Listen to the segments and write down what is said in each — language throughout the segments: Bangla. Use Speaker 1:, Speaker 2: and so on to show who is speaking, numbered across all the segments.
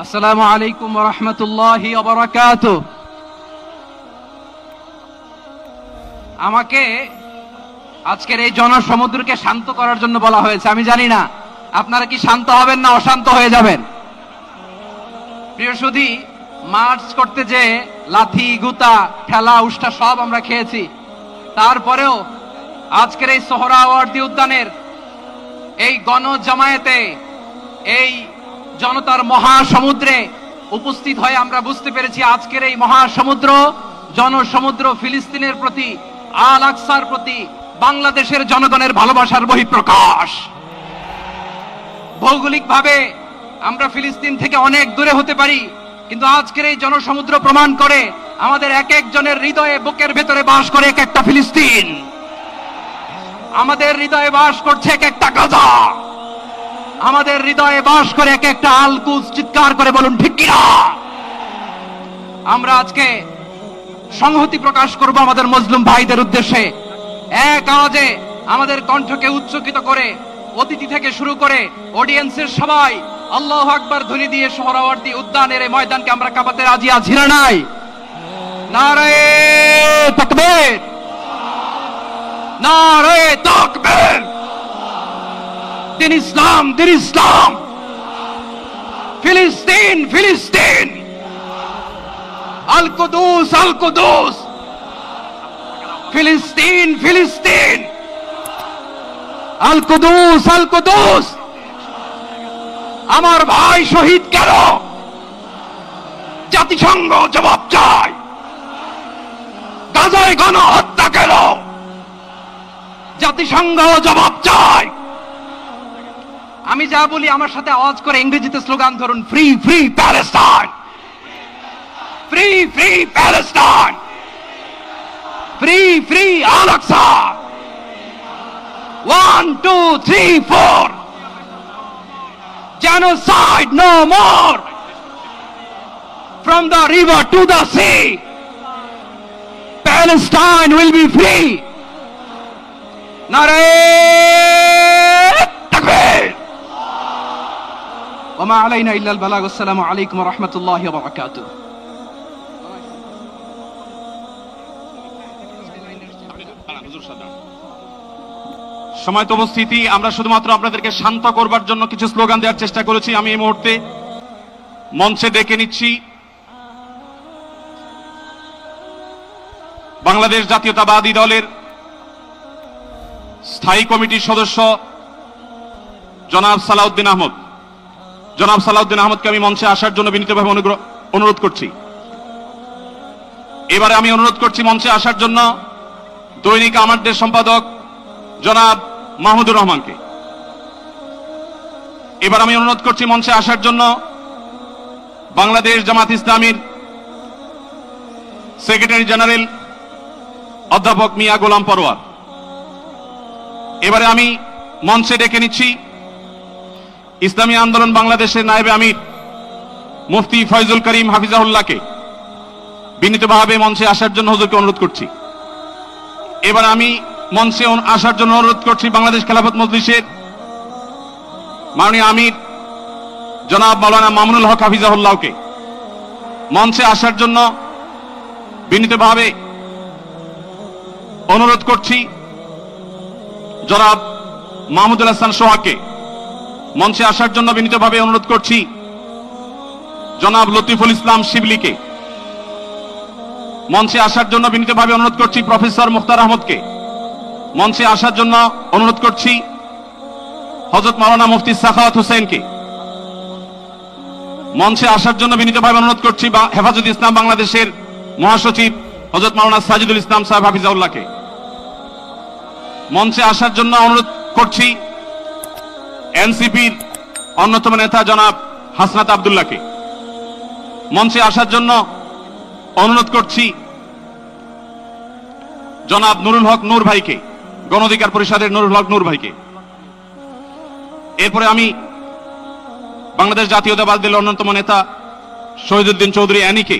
Speaker 1: আসসালামু আলাইকুম ওয়া রাহমাতুল্লাহি ওয়া বারাকাতুহু। আমাকে আজকের এই জনসমুদ্রকে শান্ত করার জন্য বলা হয়েছে। আমি জানি না আপনারা কি শান্ত হবেন না অশান্ত হয়ে যাবেন। প্রিয় সুধী, মার্চ করতে যে লাথি গুতা ঠেলা উষ্টা সব আমরা খেয়েছি, তারপরেও আজকের এই সোহরাওয়ার্দী উদ্যানের এই গণজামায়াতে, এই জনতার মহাসমুদ্রে উপস্থিত হয়ে আমরা বুঝতে পেরেছি আজকের এই মহাসমুদ্র, জনসমুদ্র ফিলিস্তিনের প্রতি, আল আকসার প্রতি বাংলাদেশের জনগণের ভালোবাসার বহিঃপ্রকাশ। ভৌগোলিকভাবে আমরা ফিলিস্তিন থেকে অনেক দূরে হতে পারি, কিন্তু আজকের এই জনসমুদ্র প্রমাণ করে আমাদের এক একজনের হৃদয়ে, বুকের ভেতরে বাস করে এক একটা ফিলিস্তিন। আমাদের হৃদয়ে বাস করছে এক একটা গাজা, আমাদের হৃদয়ে বাস করে এক একটা আল কুদস। চিৎকার করে বলুন ঠিক কিনা। আমরা আজকে সংহতি প্রকাশ করব আমাদের মুসলিম ভাইদের উদ্দেশ্যে। এক আওয়াজে আমাদের কণ্ঠকে উচ্চকিত করে অতিথি থেকে শুরু করে অডিয়েন্সের সবাই আল্লাহু আকবার ধ্বনি দিয়ে সোহরাওয়ার্দী উদ্যানের এই ময়দানকে আমরা কাঁপাতে রাজি আছি না নাই? নারায়ে তাকবীর, নারায়ে তাকবীর। দিন ইসলাম, দিন ইসলাম। ফিলিস্তিন, ফিলিস্তিন। আল কুদুস, আল কুদুস। ফিলিস্তিন, ফিলিস্তিন। আল কুদুস, আল কুদুস। আমার ভাই শহীদ কেন? জাতিসংঘ জবাব চায়। গাজায় গণহত্যা কেন? জাতিসংঘ জবাব চায়। আমি যা বলি আমার সাথে আওয়াজ করে ইংরেজিতে স্লোগান ধরুন, free free Palestine, free free Palestine, free free Al Aqsa. 1 2 3 4, genocide no more, from the river to the sea, Palestine will be free. Narayeh takbir. وما علينا إلا البلاغ. والسلام عليكم ورحمة الله وبركاته.
Speaker 2: সময়ত উপস্থিতি, আমরা শুধুমাত্র আপনাদেরকে শান্ত করবার জন্য কিছু স্লোগান দেওয়ার চেষ্টা করেছি। আমি এই মুহূর্তে মঞ্চে ডেকে নিচ্ছি বাংলাদেশ জাতীয়তাবাদী দলের স্থায়ী কমিটির সদস্য জনাব সালাউদ্দিন আহমদ। জনাব সালাউদ্দিন আহমদকে আমি মঞ্চে আসার জন্য বিনীতভাবে অনুরোধ করছি। এবারে আমি অনুরোধ করছি মঞ্চে আসার জন্য দৈনিক আমাদের সম্পাদক জনাব মাহমুদুর রহমানকে। এবার আমি অনুরোধ করছি মঞ্চে আসার জন্য বাংলাদেশ জামাত ইসলামীর সেক্রেটারি জেনারেল অধ্যাপক মিয়া গোলাম পরোয়ার। এবারে আমি মঞ্চে ডেকে নিচ্ছি ইসলামী আন্দোলন বাংলাদেশের নায়েবে আমির মুফতি ফয়জুল করিম হাফিজাহুল্লাহকে বিনীতভাবে মঞ্চে আসার জন্য হুজুরকে অনুরোধ করছি। এবার আমি মঞ্চে আসার জন্য অনুরোধ করছি বাংলাদেশ খেলাফত মজলিসের মাননীয় আমির জনাব মাওলানা মামুনুল হক হাফিজাহুল্লাহকে মঞ্চে আসার জন্য বিনীতভাবে অনুরোধ করছি জনাব মাহমুদুল হাসান সোহাগকে মঞ্চে আসার জন্য বিনীতভাবে অনুরোধ করছি জনাব লতিফুল ইসলাম শিবলিকে মঞ্চে আসার জন্য বিনীতভাবে অনুরোধ করছি প্রফেসর মুখতার আহমদকে মঞ্চে আসার জন্য অনুরোধ করছি হযরত মাওলানা মুফতি সাখাওয়াত হোসেনকে মঞ্চে আসার জন্য বিনীতভাবে অনুরোধ করছি হেফাজত ইসলাম বাংলাদেশের মহাসচিব হযরত মাওলানা সাজিদুল ইসলাম সাহেব হাফিজাউল্লাহকে মঞ্চে আসার জন্য অনুরোধ করছি এনসিপির অন্যতম নেতা জনাব হাসনাত আব্দুল্লাহকে মঞ্চে আসার জন্য অনুরোধ করছি জনাব নুরুল হক নূর ভাইকে, গণ অধিকার পরিষদের নুরুল হক নূর ভাইকে। এরপরে আমি বাংলাদেশ জাতীয়তাবাদী দলের অন্যতম নেতা শহীদুদ্দিন চৌধুরী অ্যানিকে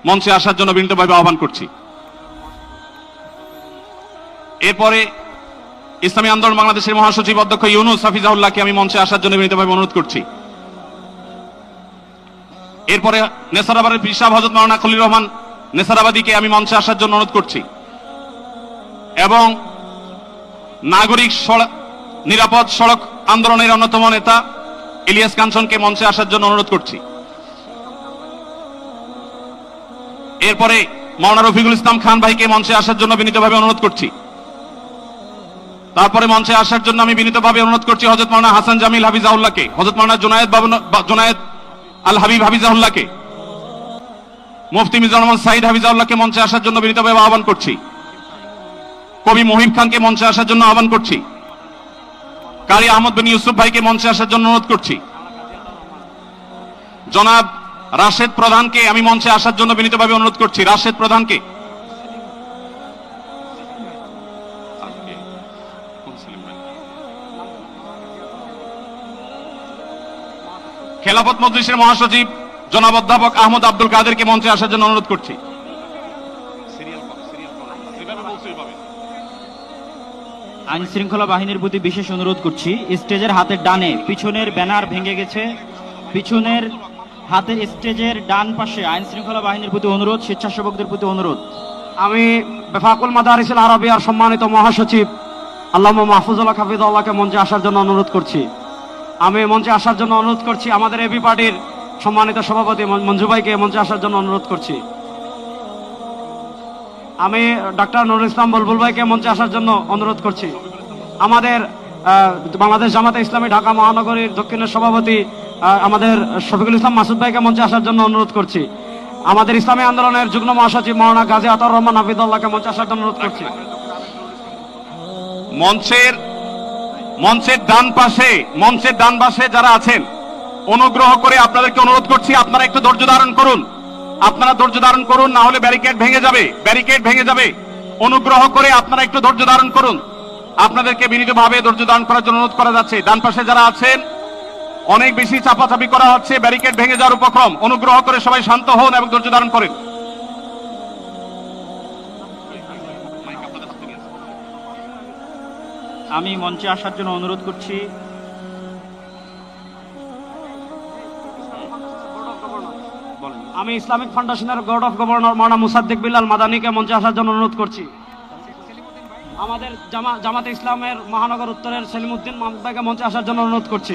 Speaker 2: মঞ্চে আসার জন্য বিনীতভাবে আহ্বান করছি। এরপরে ইসলামী আন্দোলন বাংলাদেশের মহাসচিব অধ্যক্ষ ইউনুস হাফিজাহুল্লাহকে আমি মঞ্চে আসার জন্য বিনীতভাবে অনুরোধ করছি। এরপরে নেসারাবাদের পীর সাহেব হযরত মাওলানা খলিল রহমান নেসারাবাদীকে আমি মঞ্চে আসার জন্য অনুরোধ করছি এবং নাগরিক নিরাপদ সড়ক আন্দোলনের অন্যতম নেতা ইলিয়াস কাঞ্চনকে মঞ্চে আসার জন্য অনুরোধ করছি। এরপরে মাওলানা রফিকুল ইসলাম খান ভাইকে মঞ্চে আসার জন্য বিনীতভাবে অনুরোধ করছি। তারপরে মঞ্চে আসার জন্য আমি বিনীতভাবে অনুরোধ করছি হযরত মাওলানা হাসান জামিল হাফিজাহুল্লাহকে, হযরত মাওলানা জুনায়েদ আল হাবিব হাফিজাহুল্লাহকে, মুফতি মিজানুর রহমান সাঈদ হাফিজাহুল্লাহকে মঞ্চে আসার জন্য বিনীতভাবে আহ্বান করছি। কবি মহিব খানকে মঞ্চে আসার জন্য আহ্বান করছি। কারি আহমদ বিন ইউসুফ ভাইকে মঞ্চে আসার জন্য অনুরোধ করছি। জনাব রাশেদ প্রধানকে আমি মঞ্চে আসার জন্য বিনীতভাবে অনুরোধ করছি। রাশেদ প্রধানকে, খেলাফত মজলিসের মহাসচিব জনাব অধ্যাপক আহমদ আব্দুল কাদেরকে মঞ্চে আসার জন্য অনুরোধ করছি।
Speaker 3: আইন শৃঙ্খলা বাহিনীর প্রতি বিশেষ অনুরোধ করছি, স্টেজের হাতের ডানে পিছনের ব্যানার ভেঙে গেছে, পিছনের হাতের স্টেজের ডান পাশে আইন শৃঙ্খলা বাহিনীর প্রতি অনুরোধ, স্বেচ্ছাসেবকদের প্রতি অনুরোধ।
Speaker 4: আমি বেফাকুল মাদারিসুল আরবিয়ার সম্মানিত মহাসচিব আল্লামা মাহফুজুল্লাহ হাফিজাহুল্লাহকে মঞ্চে আসার জন্য অনুরোধ করছি। আমি মঞ্চে আসার জন্য অনুরোধ করছি আমাদের এবি পার্টির সম্মানিত সভাপতি মঞ্জু ভাইকে মঞ্চে আসার জন্য অনুরোধ করছি। আমি ডক্টর নুরুল ইসলাম বুলবুল ভাইকে মঞ্চে আসার জন্য অনুরোধ করছি। আমাদের বাংলাদেশ জামাতে ইসলামী ঢাকা মহানগরীর দক্ষিণের সভাপতি আমাদের শফিকুল ইসলাম মাসুদ ভাইকে মঞ্চে আসার জন্য অনুরোধ করছি। আমাদের ইসলামী আন্দোলনের যুগ্ম মহাসচিব মাওলানা গাজী আতাউর রহমান হাফিজাহুল্লাহকে মঞ্চে আসার জন্য অনুরোধ করছি।
Speaker 2: মঞ্চের ডান পাশে যারা আছেন অনুগ্রহ করে আপনাদেরকে অনুরোধ করছি আপনারা একটু ধৈর্য ধারণ করুন। না হলে ব্যারিকেড ভেঙে যাবে। অনুগ্রহ করে আপনারা একটু ধৈর্য ধারণ করুন। আপনাদেরকে বিনীতভাবে ধৈর্য ধারণ করার জন্য অনুরোধ করা যাচ্ছে। ডান পাশে যারা আছেন অনেক বেশি চাপাচাপি করা হচ্ছে, ব্যারিকেড ভেঙে যাওয়ার উপক্রম। অনুগ্রহ করে সবাই শান্ত হন এবং ধৈর্য ধারণ করেন।
Speaker 3: আমি মঞ্চে আসার জন্য অনুরোধ করছি
Speaker 4: আমি ইসলামিক ফাউন্ডেশনের বোর্ড অফ গভর্নর মাওলানা মুসাদ্দিক বিল্লাল মাদানীকে মঞ্চে আসার জন্য অনুরোধ করছি। আমাদের জামাতে ইসলামের মহানগর উত্তরের সেলিমউদ্দিন মাহমুদ ভাইকে মঞ্চে আসার জন্য অনুরোধ করছি।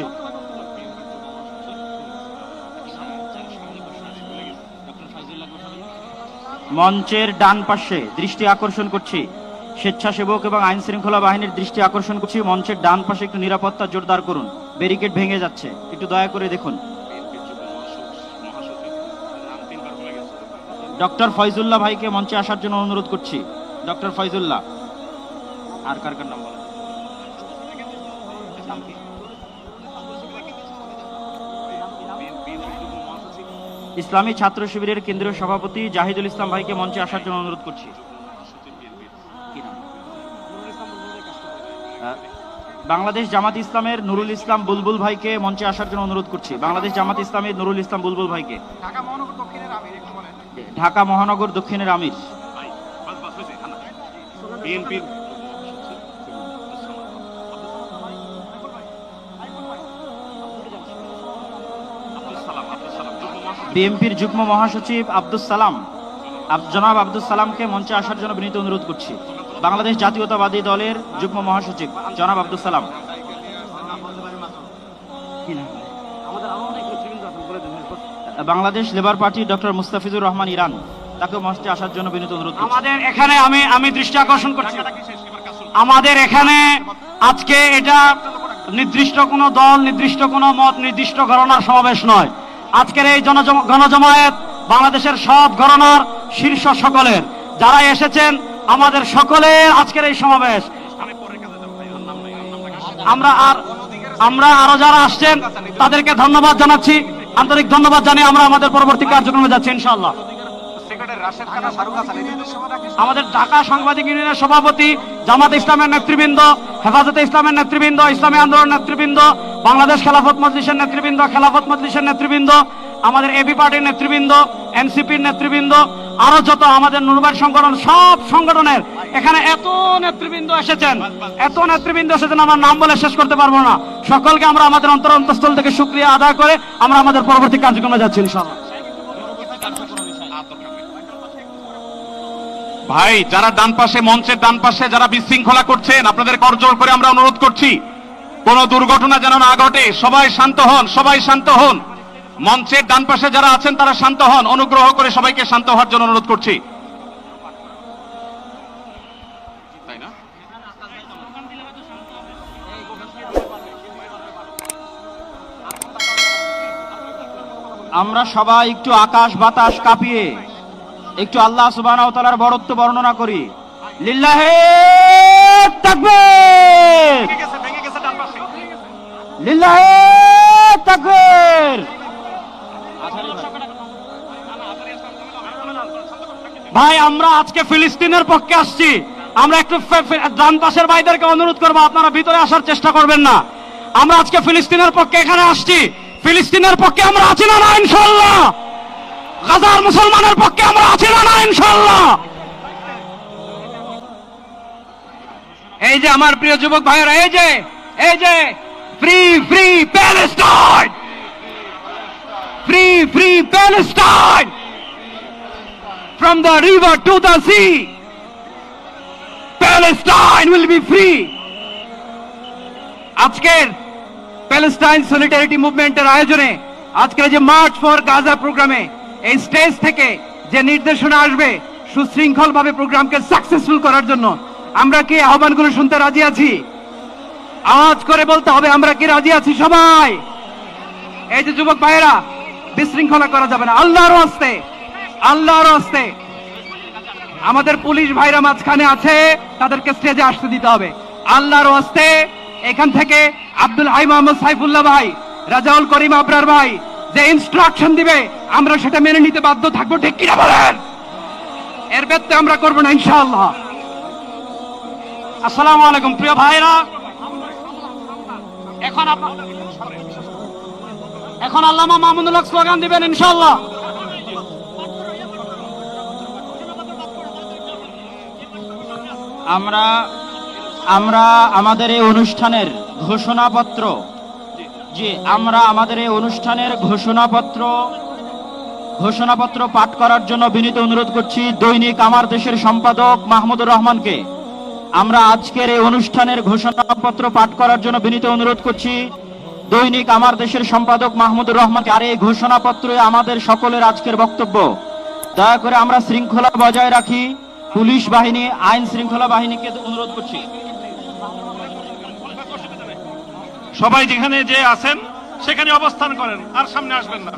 Speaker 3: মঞ্চের ডান পাশে দৃষ্টি আকর্ষণ করছি, স্বেচ্ছাসেবক এবং আইন শৃঙ্খলা বাহিনীর দৃষ্টি আকর্ষণ করছি। মঞ্চের ডান পাশে একটু নিরাপত্তা জোরদার করুন, ব্যারিকেড ভেঙে যাচ্ছে, একটু দয়া করে দেখুন। ডক্টর ফয়জুল্লাহ ভাইকে মঞ্চে আসার জন্য অনুরোধ করছি। ডক্টর ফয়জুল্লাহ, আর কার নাম বলেন? ইসলামী ছাত্র শিবিরের কেন্দ্রীয় সভাপতি জাহিদুল ইসলাম ভাইকে মঞ্চে আসার জন্য অনুরোধ করছি। বাংলাদেশ জামাত ইসলামের নুরুল ইসলাম বুলবুল ভাইকে মঞ্চে আসার জন্য অনুরোধ করছি। বাংলাদেশ জামাত ইসলামের নুরুল ইসলাম বুলবুল ভাইকে। ঢাকা মহানগর দক্ষিণের আমির। বিএনপির যুগ্ম মহাসচিব জনাব আব্দুস সালামকে মঞ্চে আসার জন্য বিনীত অনুরোধ করছি। বাংলাদেশ জাতীয়তাবাদী দলের যুগ্ম মহাসচিব জনাব Abdus Salam. Bangladesh labour party doctor Mustafizur Rahman Iran, তাকে মঞ্চে আসার জন্য বিনীত অনুরোধ করছি।
Speaker 4: আমাদের এখানে আমি দৃষ্টি আকর্ষণ করছি, আমাদের এখানে আজকে এটা নির্দিষ্ট কোনো দল, নির্দিষ্ট কোনো মত, নির্দিষ্ট ঘরানার সমাবেশ নয়। আজকের এই গণজমায়েত বাংলাদেশের সব ঘরানার শীর্ষ সকলের যারা এসেছেন, আমাদের সকলের আজকের এই সমাবেশ। আমরা আরো যারা আসছেন তাদেরকে ধন্যবাদ জানাচ্ছি, আন্তরিক ধন্যবাদ জানিয়ে আমরা আমাদের পরবর্তী কার্যক্রমে যাচ্ছি ইনশাআল্লাহ। আমাদের ঢাকা সাংবাদিক ইউনিয়নের সভাপতি, জামাত ইসলামের নেতৃবৃন্দ, হেফাজতে ইসলামের নেতৃবৃন্দ, ইসলামী আন্দোলন নেতৃবৃন্দ, বাংলাদেশ খেলাফত মজলিসের নেতৃবৃন্দ, আমাদের এবি পার্টির নেতৃবৃন্দ, এনসিপির নেতৃবৃন্দ, আরো যত আমাদের নুরবাইর সংগঠন, সব সংগঠনের এখানে এত নেতৃবৃন্দ এসেছেন আমার নাম বলে শেষ করতে পারবো না। সকলকে আমরা আমাদের অন্তঃস্থল থেকে শুকরিয়া আদায় করে আমরা আমাদের পরবর্তী কার্যক্রমে যাচ্ছি ইনশাআল্লাহ।
Speaker 2: ভাই, যারা ডান পাশে, মঞ্চের ডান পাশে যারা বিশৃঙ্খলা করছেন, আপনাদের করজোড় করে আমরা অনুরোধ করছি, কোনো দুর্ঘটনা যেন না ঘটে। সবাই শান্ত হন, সবাই শান্ত হন। মঞ্চের ডান পাশে যারা আছেন তারা শান্ত হন। অনুগ্রহ করে সবাইকে শান্ত হওয়ার জন্য অনুরোধ করছি। তাই না?
Speaker 3: আমরা সবাই একটু আকাশ বাতাস কাঁপিয়ে একটু আল্লাহ সুবহানাহু ওয়া তাআলার বরত্ব বর্ণনা করি। লিল্লাহে তাকবীর, লিল্লাহে তাকবীর।
Speaker 4: ভাই, আমরা আজকে ফিলিস্তিনের পক্ষে আসছি। আমরা একটু ডান পাশের ভাইদেরকে অনুরোধ করবো, আপনারা ভিতরে আসার চেষ্টা করবেন না। আমরা আজকে ফিলিস্তিনের পক্ষে এখানে আসছি। ফিলিস্তিনের পক্ষে আমরা আছি না না ইনশাআল্লাহ? গাজার মুসলমানের পক্ষে আমরা আছি না না ইনশাআল্লাহ?
Speaker 1: এই যে আমার প্রিয় যুবক ভাইয়েরা, এই যে free free Palestine, free free Palestine, from the river to the sea, Palestine will be free. আজকের প্যালেস্টাইন সলিডারিটি মুভমেন্টের আয়োজনে আজকের যে মার্চ ফর গাজা প্রোগ্রামে এই স্টেজ থেকে যে নির্দেশনা আসবে সুশৃঙ্খল ভাবে প্রোগ্রামকে সাকসেসফুল করার জন্য, আমরা কি আহ্বানগুলো শুনতে রাজি আছি? আওয়াজ করে বলতে হবে, আমরা কি রাজি আছি সবাই? এই যে যুবক ভাইয়েরা, বিশৃঙ্খলা করা যাবে না, আল্লাহর হস্তে, আল্লাহর হস্তে। আমাদের পুলিশ ভাইরা মাঝখানে আছে, তাদেরকে স্টেজে আসতে দিতে হবে আল্লাহর হস্তে। এখান থেকে আব্দুল হাই মোহাম্মদ সাইফুল্লাহ ভাই, রাজাউল করিম আবরার ভাই যে ইনস্ট্রাকশন দিবে, আমরা সেটা মেনে নিতে বাধ্য থাকবো, ঠিক কিনা বলেন? এর ব্যত্যয় আমরা করবো না ইনশাআল্লাহ।
Speaker 4: আসসালামু আলাইকুম প্রিয় ভাইরা। এখন আল্লামা মামুনুল হক স্লোগান দিবেন ইনশাআল্লাহ।
Speaker 3: আমরা আমাদের এই অনুষ্ঠানের ঘোষণাপত্র, আমরা আমাদের এই অনুষ্ঠানের ঘোষণাপত্র পাঠ করার জন্য বিনীত অনুরোধ করছি দৈনিক আমার দেশের সম্পাদক মাহমুদুর রহমানকে। আমরা আজকের এই অনুষ্ঠানের ঘোষণাপত্র পাঠ করার জন্য বিনীত অনুরোধ করছি দৈনিক আমার দেশের সম্পাদক মাহমুদুর রহমানকে। আর এই ঘোষণাপত্রে আমাদের সকলের আজকের বক্তব্য। দয়া করে আমরা শৃঙ্খলা বজায় রাখি। পুলিশ বাহিনী, আইন শৃঙ্খলা বাহিনীকে অনুরোধ করছি,
Speaker 5: সবাই যেখানে যে আছেন সেখানে অবস্থান করেন, আর সামনে আসবেন না।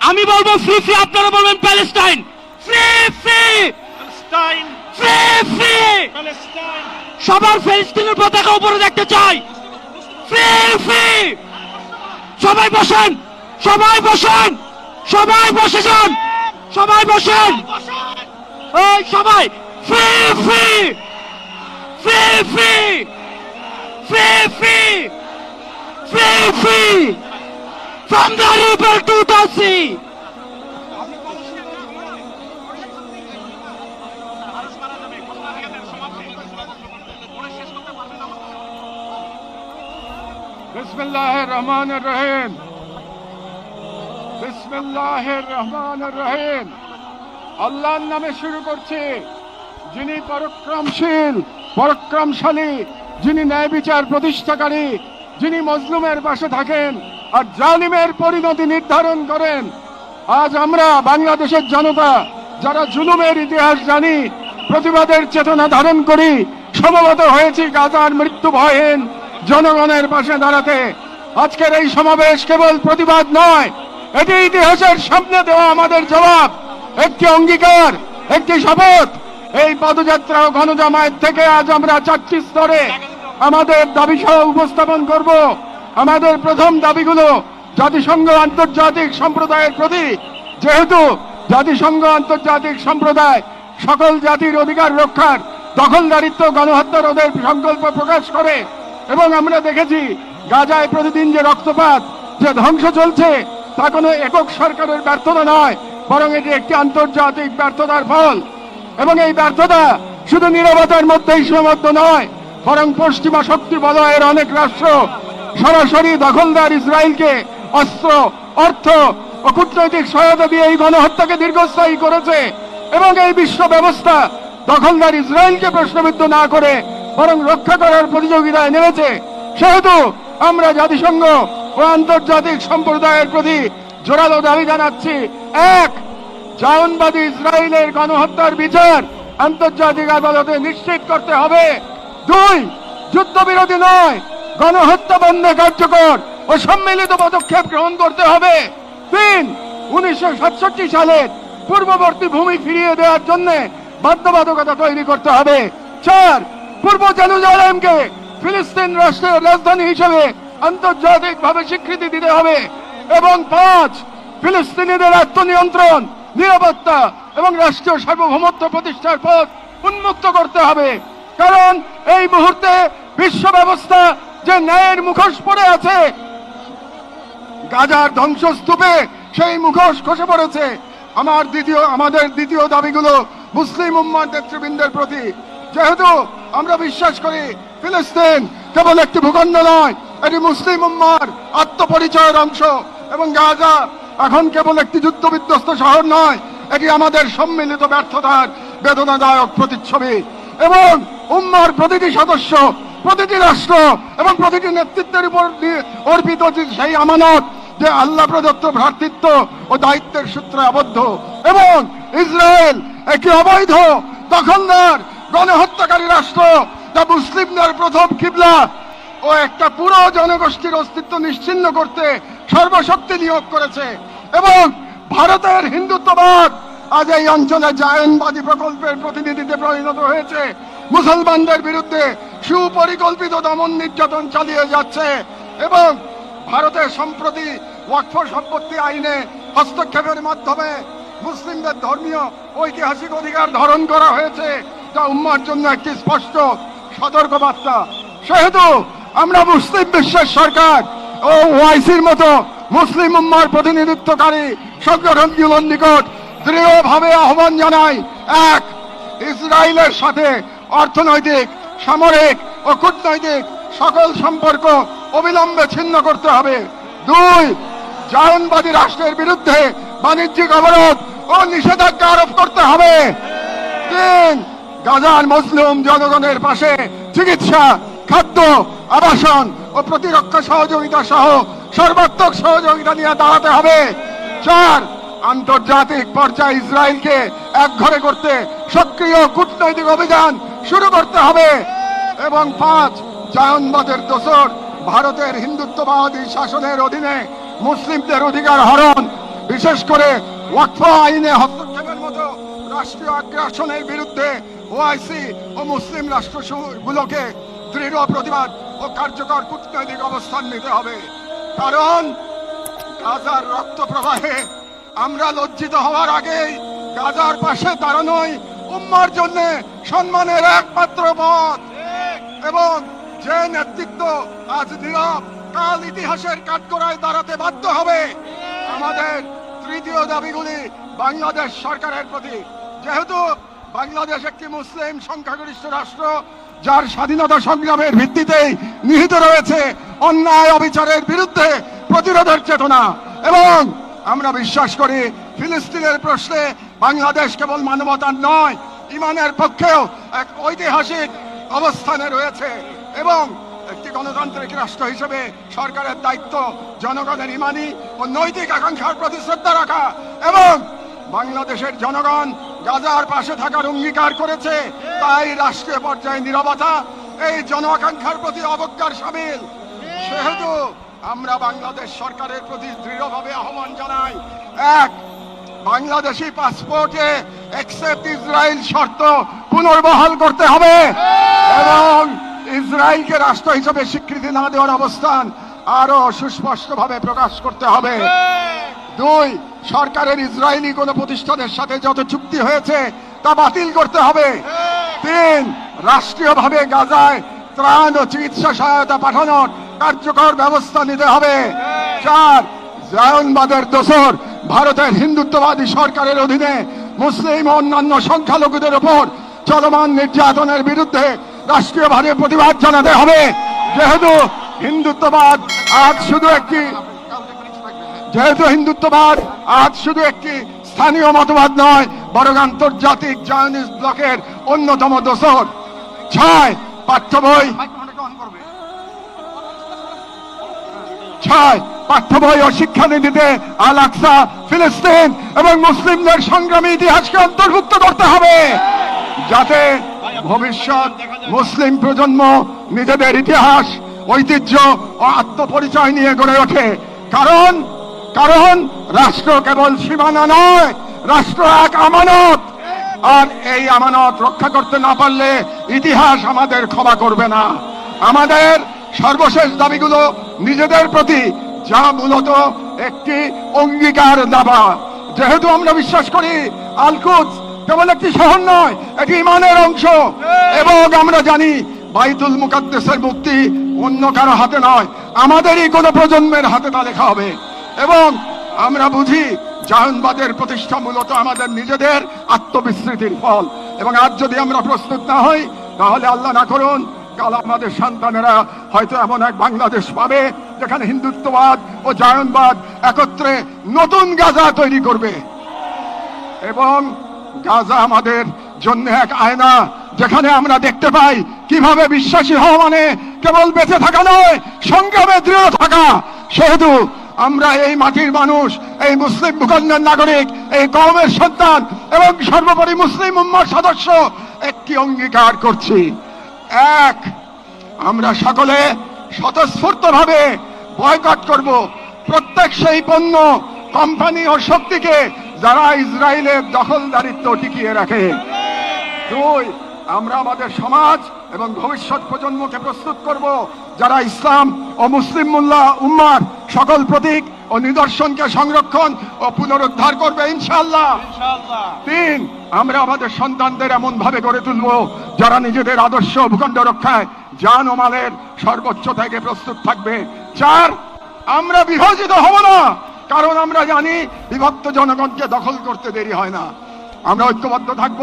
Speaker 4: আমি বলবো ফ্রি ফ্রি, আপনারা বলবেন Palestine. Free free
Speaker 5: Palestine,
Speaker 4: free free,
Speaker 5: Palestine.
Speaker 4: সবার ফিলিস্তিনের পতাকা উপরে দেখতে চাই। ফ্রি ফ্রি, সবাই বসেন, সবাই বসেন, সবাই বসে যান, সবাই বসেন, ওই সবাই। Free free, free free, free free, free free, from the river to the sea.
Speaker 6: বিসমিল্লাহির রহমানির রহিম, বিসমিল্লাহির রহমানির রহিম। আল্লাহর নামে শুরু করছি, যিনি পরাক্রমশীল, পরাক্রমশালী, যিনি ন্যায় বিচার প্রতিষ্ঠাকারী, যিনি মজলুমের পাশে থাকেন আর জালিমের পরিণতি নির্ধারণ করেন। আজ আমরা বাংলাদেশের জনতা যারা জুলুমের ইতিহাস জানি, প্রতিবাদের চেতনা ধারণ করি, সমবেত হয়েছি গাজার মৃত্যু ভয়হীন জনগণের পাশে দাঁড়াতে। আজকের এই সমাবেশ কেবল প্রতিবাদ নয়, এটি ইতিহাসের সামনে দেওয়া আমাদের জবাব, একটি অঙ্গীকার, একটি শপথ। এই পদযাত্রা ও গণজামায়াত থেকে আজ আমরা 4টি স্তরে আমাদের দাবি সহ উপস্থাপন করব। আমাদের প্রথম দাবিগুলো জাতিসংঘ আন্তর্জাতিক সম্প্রদায়ের প্রতি, যেহেতু জাতিসংঘ আন্তর্জাতিক সম্প্রদায় সকল জাতির অধিকার রক্ষার, দখলদারিত্ব, গণহত্যা রোধের সংকল্প প্রকাশ করে, এবং আমরা দেখেছি গাজায় প্রতিদিন যে রক্তপাত, যে ধ্বংস চলছে, তা কোনো একক সরকারের ব্যর্থতা নয়, বরং এটি একটি আন্তর্জাতিক ব্যর্থতার ফল। এবং এই ব্যর্থতা শুধু নীরবতার মধ্যেই সীমাবদ্ধ নয়, বরং পশ্চিমা শক্তি বলয়ের অনেক রাষ্ট্র সরাসরি দখলদার ইসরায়েলকে অস্ত্র, অর্থ ও কূটনৈতিক সহায়তা দিয়ে এই গণহত্যাকে দীর্ঘস্থায়ী করেছে এবং এই বিশ্ব ব্যবস্থা দখলদার ইসরায়েলকে প্রশ্নবিদ্ধ না করে বরং রক্ষা করার প্রতিযোগিতায় নেমেছে। সেহেতু আমরা জাতিসংঘ ও আন্তর্জাতিক সম্প্রদায়ের প্রতি জোরালো দাবি জানাচ্ছি, এক, জায়নবাদী ইসরায়েলের গণহত্যার বিচার আন্তর্জাতিক আদালতে নিশ্চিত করতে হবে। দুই, যুদ্ধবিরতি নয়, গণহত্যা বন্ধে কার্যকর ও সম্মিলিত পদক্ষেপ গ্রহণ করতে হবে। তিন, 1967 সালের পূর্ববর্তী ভূমি ফিরিয়ে দেওয়ার জন্য বাধ্যবাধকতা তৈরি করতে হবে। চার, পূর্ব জেরুজালেমকে ফিলিস্তিন রাষ্ট্রের রাজধানী হিসেবে আন্তর্জাতিকভাবে স্বীকৃতি দিতে হবে। এবং পাঁচ, ফিলিস্তিনিদের আত্মনিয়ন্ত্রণ, নিরাপত্তা এবং রাষ্ট্রীয় সার্বভৌমত্ব প্রতিষ্ঠার পথ উন্মুক্ত করতে হবে। কারণ এই মুহূর্তে বিশ্ব ব্যবস্থা যে ন্যায়ের মুখোশ পড়ে আছে, গাজার ধ্বংসস্তূপে সেই মুখোশ খসে পড়েছে। আমাদের দ্বিতীয় দাবিগুলো মুসলিম উম্মার নেতৃবৃন্দের প্রতি। যেহেতু আমরা বিশ্বাস করি ফিলিস্তিন কেবল একটি ভূখণ্ড নয়, এটি মুসলিম উম্মার আত্মপরিচয়ের অংশ এবং গাজা এখন কেবল একটি যুদ্ধবিধ্বস্ত শহর নয়, এটি আমাদের সম্মিলিত ব্যর্থতার বেদনাদায়ক প্রতিচ্ছবি। এবং উম্মার প্রতিটি সদস্য, প্রতিটি রাষ্ট্র এবং প্রতিটি নেতৃত্বের উপর অর্পিত সেই আমানত যে আল্লাহ প্রদত্ত ভ্রাতৃত্ব ও দায়িত্বের সূত্রে আবদ্ধ। এবং ইসরায়েল একটি অবৈধ দখলদার গণহত্যাকারী রাষ্ট্র, যা মুসলিমদের প্রথম কিবলা ও একটা পুরো জনগোষ্ঠীর অস্তিত্ব নিশ্চিহ্ন করতে সর্বশক্তি নিয়োগ করেছে। এবং ভারতের হিন্দুত্ববাদ আজ এই অঞ্চলে জায়নবাদী প্রকল্পের প্রতিনিধিতে পরিণত হয়েছে, মুসলমানদের বিরুদ্ধে সুপরিকল্পিত দমন নির্যাতন চালিয়ে যাচ্ছে। এবং ভারতের সম্প্রতি ওয়াকফ সম্পত্তি আইনে হস্তক্ষেপের মাধ্যমে মুসলিমদের ধর্মীয় ঐতিহাসিক অধিকার ধারণ করা হয়েছে, যা উম্মার জন্য একটি স্পষ্ট সতর্কবার্তা। সেহেতু আমরা মুসলিম বিশ্বের সরকার ও ওআইসির মতো মুসলিম উম্মার প্রতিনিধিত্বকারী সংগঠনগুলোর নিকট দৃঢ়ভাবে আহ্বান জানাই, এক, ইসরায়েলের সাথে অর্থনৈতিক, সামরিক ও কূটনৈতিক সকল সম্পর্ক অবিলম্বে ছিন্ন করতে হবে। দুই, জায়নবাদী রাষ্ট্রের বিরুদ্ধে বাণিজ্যিক অবরোধ ও নিষেধাজ্ঞা আরোপ করতে হবে। তিন, গাজার মুসলিম জনগণের পাশে চিকিৎসা, খাদ্য, আবাসন ও প্রতিরক্ষা সহযোগিতা সহ সর্বাত্মক সহযোগিতা নিয়ে দাঁড়াতে হবে। চার, আন্তর্জাতিক পর্যায়ে ইসরায়েলকে একঘরে করতে সক্রিয় কূটনৈতিক অভিযান শুরু করতে হবে। এবং পাঁচ, জায়নবাদের দোসর ভারতের হিন্দুত্ববাদী শাসনের অধীনে মুসলিমদের অধিকার হরণ, বিশেষ করে ওয়াকফ আইনে হস্তক্ষেপের মতো রাষ্ট্রীয় আগ্রাসনের বিরুদ্ধে ওআইসি ও মুসলিম রাষ্ট্রগুলোকে দৃঢ় প্রতিবাদ ও কার্যকর কূটনৈতিক অবস্থান নিতে হবে। কারণ গাজার রক্ত প্রবাহে আমরা লজ্জিত হওয়ার আগেই গাজার পাশে দাঁড়ানোই উম্মার জন্য সম্মানের একমাত্র পথ। এবং যে নেতৃত্ব আজ নীরব, কাল ইতিহাসের কাঠগড়ায় দাঁড়াতে বাধ্য হবে। আমাদের তৃতীয় দাবিগুলি বাংলাদেশ সরকারের প্রতি। যেহেতু বাংলাদেশ একটি মুসলিম সংখ্যাগরিষ্ঠ রাষ্ট্র, যার স্বাধীনতা সংগ্রামের ভিত্তিতেই নিহিত রয়েছে অন্যায় অবিচারের বিরুদ্ধে প্রতিরোধের চেতনা। এবং আমরা বিশ্বাস করি ফিলিস্তিনের প্রশ্নে বাংলাদেশ কেবল মানবতার নয়, ইমানের পক্ষেও এক ঐতিহাসিক অবস্থানে রয়েছে। এবং একটি গণতান্ত্রিক রাষ্ট্র হিসেবে সরকারের দায়িত্ব জনগণের ইমানি ও নৈতিক আকাঙ্ক্ষার প্রতি শ্রদ্ধা রাখা। এবং বাংলাদেশের জনগণ গাজার পাশে থাকার অঙ্গীকার করেছে, তাই রাষ্ট্রীয় পর্যায়ে নীরবতা এই জন আকাঙ্ক্ষার প্রতি অবজ্ঞার সামিল। সেহেতু আমরা বাংলাদেশ সরকারের প্রতি দৃঢ়ভাবে আহ্বান জানাই, এক, বাংলাদেশি পাসপোর্টে অ্যাকসেপ্ট ইসরায়েল শর্ত পুনর্বহাল করতে হবে এবং ইসরায়েলকে রাষ্ট্র হিসেবে স্বীকৃতি না দেওয়ার অবস্থান আরো সুস্পষ্টভাবে প্রকাশ করতে হবে। দুই, সরকারের ইসরায়েলি কোন প্রতিষ্ঠানের সাথে যত চুক্তি হয়েছে তা বাতিল করতে হবে। তিন, রাষ্ট্রীয়ভাবে গাজায় ত্রাণ ও চিকিৎসা সহায়তা পাঠানোর কার্যকর ব্যবস্থা নিতে হবে। চার, জায়নবাদের দোসর ভারতের হিন্দুত্ববাদী সরকারের অধীনে মুসলিম ও অন্যান্য সংখ্যালঘুদের উপর চলমান নির্যাতনের বিরুদ্ধে রাষ্ট্রীয়ভাবে প্রতিবাদ জানাতে হবে। যেহেতু হিন্দুত্ববাদ আজ শুধু একটি স্থানীয় মতবাদ নয়, বরং আন্তর্জাতিক জায়নিস্ট ব্লকের অন্যতম দোসর। 6 পাঠ্য বই ও শিক্ষানীতিতে আল আকসা, ফিলিস্তিন এবং মুসলিমদের সংগ্রামী ইতিহাসকে অন্তর্ভুক্ত করতে হবে, যাতে ভবিষ্যৎ মুসলিম প্রজন্ম নিজেদের ইতিহাস, ঐতিহ্য ও আত্মপরিচয় নিয়ে গড়ে ওঠে। কারণ রাষ্ট্র কেবল সীমানা নয়, রাষ্ট্র এক আমানত, আর এই আমানত রক্ষা করতে না পারলে ইতিহাস আমাদের ক্ষমা করবে না। আমাদের সর্বশেষ দাবিগুলো নিজেদের প্রতি, যা মূলত একটি অঙ্গীকার দাবা। যেহেতু আমরা বিশ্বাস করি আল কুদস কেবল একটি শহর নয়, এটি ঈমানের অংশ, এবং আমরা জানি বাইতুল মুকাদ্দাসের মুক্তি অন্য কারো হাতে নয়, আমাদেরই কোনো প্রজন্মের হাতে তা লেখা হবে। এবং আমরা বুঝি জায়নবাদের প্রতিষ্ঠা মূলত আমাদের নিজেদের আত্মবিস্মৃতির ফল, এবং আজ যদি আমরা প্রস্তুত না হই, তাহলে আল্লাহ না করুন কাল আমাদের সন্তানেরা হয়তো এমন এক বাংলাদেশ পাবে যেখানে হিন্দুত্ববাদ ও জায়নবাদ একত্রে নতুন গাজা তৈরি করবে। এবং গাজা আমাদের জন্য এক আয়না, যেখানে আমরা দেখতে পাই কিভাবে বিশ্বাসী হওয়া মানে কেবল বেঁচে থাকা নয়, সংগ্রামে দৃঢ় থাকা। সেহেতু আমরা এই মাটির মানুষ, এই মুসলিম ভূখণ্ডের নাগরিক, এই কওমের সন্তান এবং সর্বোপরি মুসলিম উম্মার সদস্য একটি অঙ্গীকার করছি। এক, আমরা সকলে স্বতঃস্ফূর্তভাবে বয়কট করব প্রত্যেক সেই পণ্য, কোম্পানি ও শক্তিকে যারা ইসরায়েলের দখলদারিত্ব টিকিয়ে রাখে। 2, আমরা আমাদের সমাজ এবং ভবিষ্যৎ প্রজন্মকে প্রস্তুত করব যারা ইসলাম ও মুসলিম উম্মার সকল প্রতীক ও নিদর্শনকে সংরক্ষণ ও পুনরুদ্ধার করবে ইনশাআল্লাহ। 3, আমরা আমাদের সন্তানদের এমন ভাবে গড়ে তুলব যারা নিজেদের আদর্শ ভূখণ্ড রক্ষায় জান ও মালের সর্বোচ্চ থেকে প্রস্তুত থাকবে। 4, আমরা বিভাজিত হব না, কারণ আমরা জানি বিভক্ত জনগণকে দখল করতে দেরি হয় না। আমরা ঐক্যবদ্ধ থাকব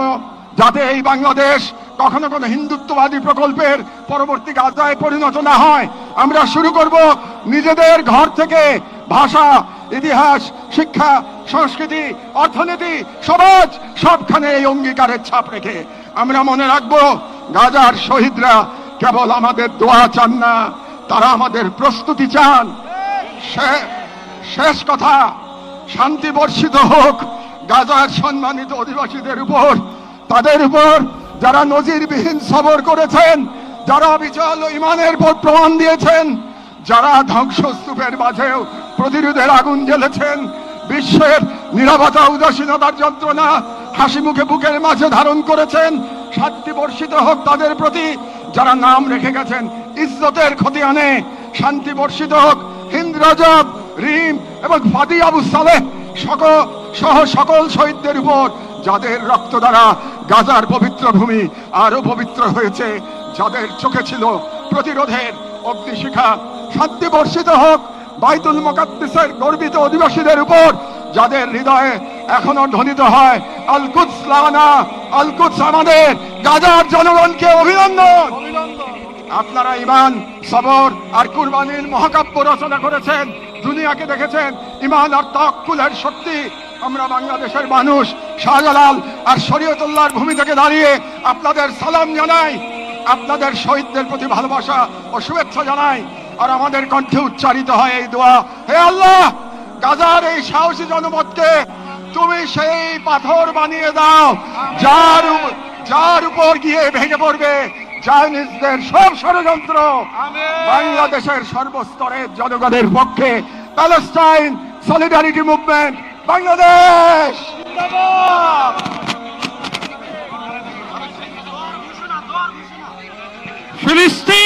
Speaker 6: যাতে এই বাংলাদেশ কখনো কোনো হিন্দুত্ববাদী প্রকল্পের পরবর্তী গাজায় পরিণত না হয়। আমরা শুরু করব নিজেদের ঘর থেকে, ভাষা, ইতিহাস, শিক্ষা, সংস্কৃতি, অর্থনীতি, সমাজ সবখানে এই অঙ্গীকারের ছাপ রেখে। আমরা মনে রাখবো গাজার শহীদরা কেবল আমাদের দোয়া চান না, তারা আমাদের প্রস্তুতি চান। শেষ কথা, শান্তি বর্ষিত হোক গাজার সম্মানিত অধিবাসীদের উপর, তাদের উপর যারা নজিরবিহীন সবর করেছেন, যারা অবিচল ঈমানের পর প্রমাণ দিয়েছেন, যারা ধ্বংসস্তূপের মাঝেও প্রতিরোধের আগুন জ্বেলেছেন, বিশ্বের নিরাপত্তা উদাসীনতার যন্ত্রণা হাসি মুখে বুকের মাঝে ধারণ করেছেন। শান্তি বর্ষিত হোক তাদের প্রতি যারা নাম রেখে গেছেন ইজ্জতের খতিয়ানে। শান্তি বর্ষিত হোক হিন্দ রাজব, রিম এবং ফাদি আবু সালেহ সহ সকল শহীদদের উপর, যাদের রক্ত দ্বারা গাজার পবিত্র ভূমি আরো পবিত্র হয়েছে, যাদের চোখে ছিল প্রতিরোধের অগ্নিশিখা। শান্তি বর্ষিত হোক বাইতুল মুকাদ্দাসের গর্বিত অধিবাসীদের উপর, যাদের হৃদয়ে এখনো ধ্বনিত হয় আল কুদস লানা, আল কুদস আমাদের। গাজার জনগণকে অভিনন্দন। আপনারা ঈমান, সবর আর কুরবানির মহাকাব্য রচনা করেছেন, দুনিয়াকে দেখেছেন ঈমান আর তাওয়াক্কুলের শক্তি। আমরা বাংলাদেশের মানুষ শাহজালাল আর শরীয়তুল্লাহর ভূমি থেকে দাঁড়িয়ে আপনাদের সালাম জানাই, আপনাদের শহীদদের প্রতি ভালোবাসা ও শুভেচ্ছা জানাই। আর আমাদের কণ্ঠে উচ্চারিত হয় এই দোয়া, হে আল্লাহ, গাজার এই সাহসী জনপদকে তুমি সেই পাথর বানিয়ে দাও যার উপর গিয়ে ভেঙে পড়বে জায়নিস্টদের সব ষড়যন্ত্র। বাংলাদেশের সর্বস্তরের জনগণের পক্ষে প্যালেস্টাইন সলিডারিটি মুভমেন্ট বাংলাদেশ।
Speaker 5: ফিলিস্তিন